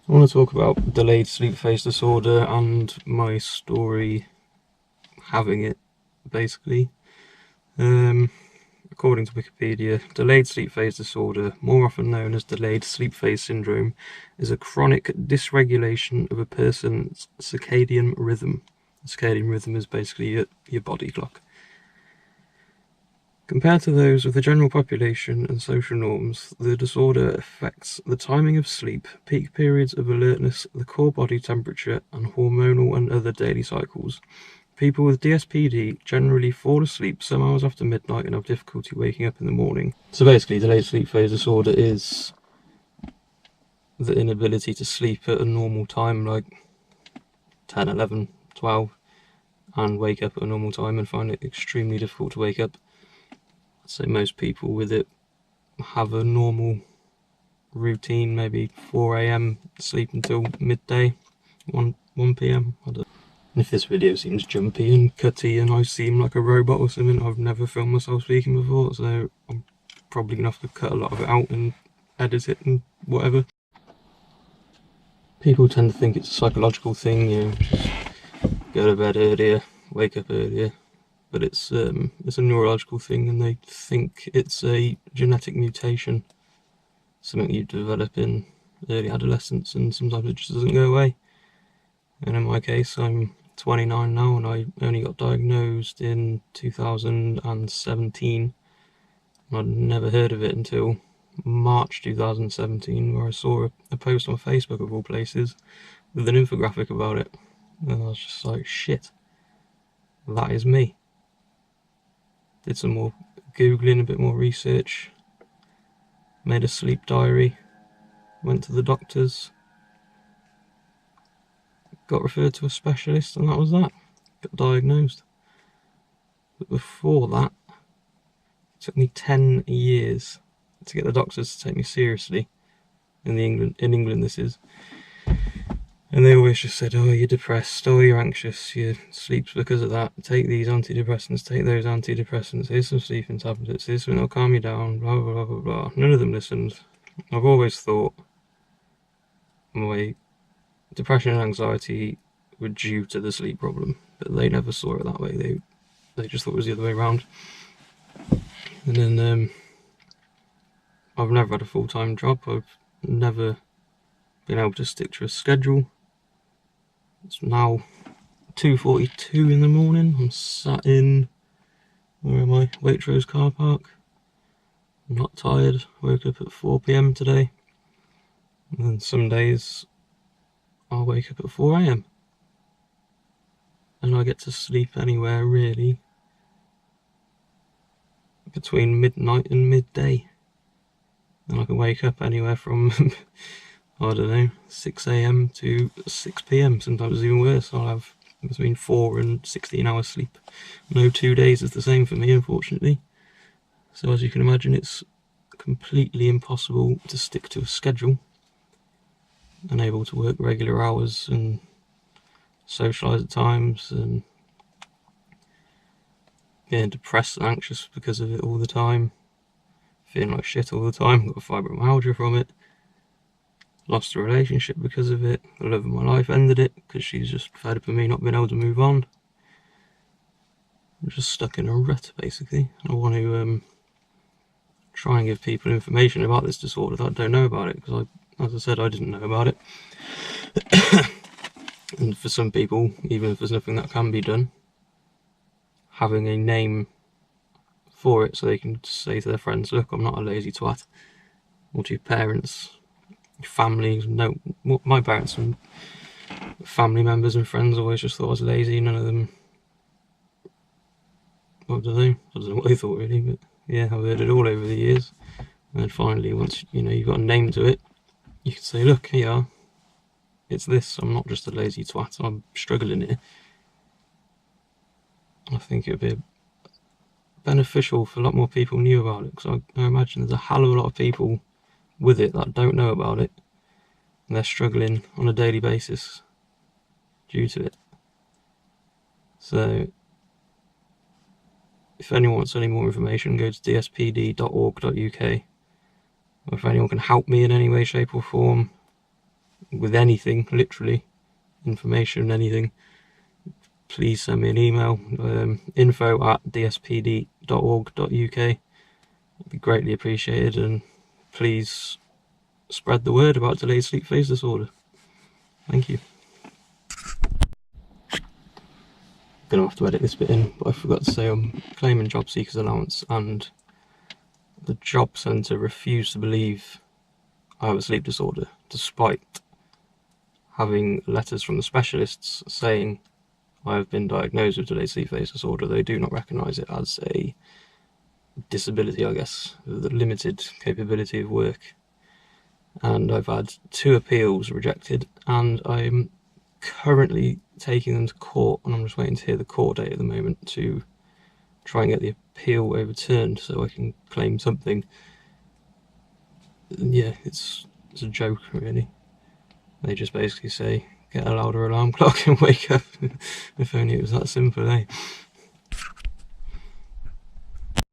I want to talk about delayed sleep phase disorder and my story having it, basically. According to Wikipedia, delayed sleep phase disorder, more often known as delayed sleep phase syndrome, is a chronic dysregulation of a person's circadian rhythm. The circadian rhythm is basically your body clock. Compared to those of the general population and social norms, the disorder affects the timing of sleep, peak periods of alertness, the core body temperature, and hormonal and other daily cycles. People with DSPD generally fall asleep some hours after midnight and have difficulty waking up in the morning. So basically, delayed sleep phase disorder is the inability to sleep at a normal time, like 10, 11, 12, and wake up at a normal time and find it extremely difficult to wake up. So most people with it have a normal routine, maybe 4 a.m, sleep until midday, 1 p.m. I don't know. And if this video seems jumpy and cutty and I seem like a robot or something, I've never filmed myself speaking before, so I'm probably going to have to cut a lot of it out and edit it and whatever. People tend to think it's a psychological thing, just go to bed earlier, wake up earlier. But it's a neurological thing, and they think it's a genetic mutation, something you develop in early adolescence, and sometimes it just doesn't go away. And in my case, I'm 29 now, and I only got diagnosed in 2017. And I'd never heard of it until March 2017, where I saw a post on Facebook, of all places, with an infographic about it. And I was just like, shit, that is me. Did some more Googling, a bit more research, made a sleep diary, went to the doctors, got referred to a specialist, and that was that. Got diagnosed. But before that, it took me 10 years to get the doctors to take me seriously. In England this is. And they always just said, oh, you're depressed, oh, you're anxious, your sleep's because of that, take these antidepressants, take those antidepressants, here's some sleeping tablets, here's something that'll calm you down, blah, blah, blah, blah, blah. None of them listened. I've always thought my depression and anxiety were due to the sleep problem, but they never saw it that way. They just thought it was the other way around. And then I've never had a full-time job. I've never been able to stick to a schedule. It's now 2:42 in the morning. I'm sat in, where am I? Waitrose car park. I'm not tired. Woke up at 4 p.m. today. And then some days I'll wake up at 4 a.m. and I get to sleep anywhere really between midnight and midday. And I can wake up anywhere from I don't know, 6 a.m. to 6 p.m. Sometimes it's even worse. I'll have between 4 and 16 hours sleep. No 2 days is the same for me, unfortunately. So as you can imagine, it's completely impossible to stick to a schedule. Unable to work regular hours and socialise at times, and being depressed and anxious because of it all the time. Feeling like shit all the time, got fibromyalgia from it. Lost a relationship because of it. The love of my life ended it because she's just fed up of me not being able to move on. I'm just stuck in a rut, basically. I want to try and give people information about this disorder that don't know about it, because as I said, I didn't know about it. And for some people, even if there's nothing that can be done, having a name for it so they can say to their friends, look, I'm not a lazy twat. Or to your parents, family. No, my parents and family members and friends always just thought I was lazy. None of them, I don't know what they thought really, but yeah, I've heard it all over the years. And then finally, once you've got a name to it, you can say, look, here you are, it's this, I'm not just a lazy twat, I'm struggling here. I think it would be beneficial if a lot more people knew about it, because I imagine there's a hell of a lot of people with it that don't know about it, and they're struggling on a daily basis due to it. So if anyone wants any more information, go to dspd.org.uk. Or if anyone can help me in any way, shape or form, with anything, literally, information, anything, please send me an email, info@dspd.org.uk. It'd be greatly appreciated, and please spread the word about delayed sleep phase disorder. Thank you. Gonna have to edit this bit in, but I forgot to say I'm claiming job seekers allowance, and the job centre refused to believe I have a sleep disorder, despite having letters from the specialists saying I have been diagnosed with delayed sleep phase disorder. They do not recognise it as a disability, I guess, the limited capability of work. And I've had 2 appeals rejected, and I'm currently taking them to court, and I'm just waiting to hear the court date at the moment to try and get the appeal overturned so I can claim something. Yeah, it's a joke, really. They just basically say, get a louder alarm clock and wake up. If only it was that simple, eh?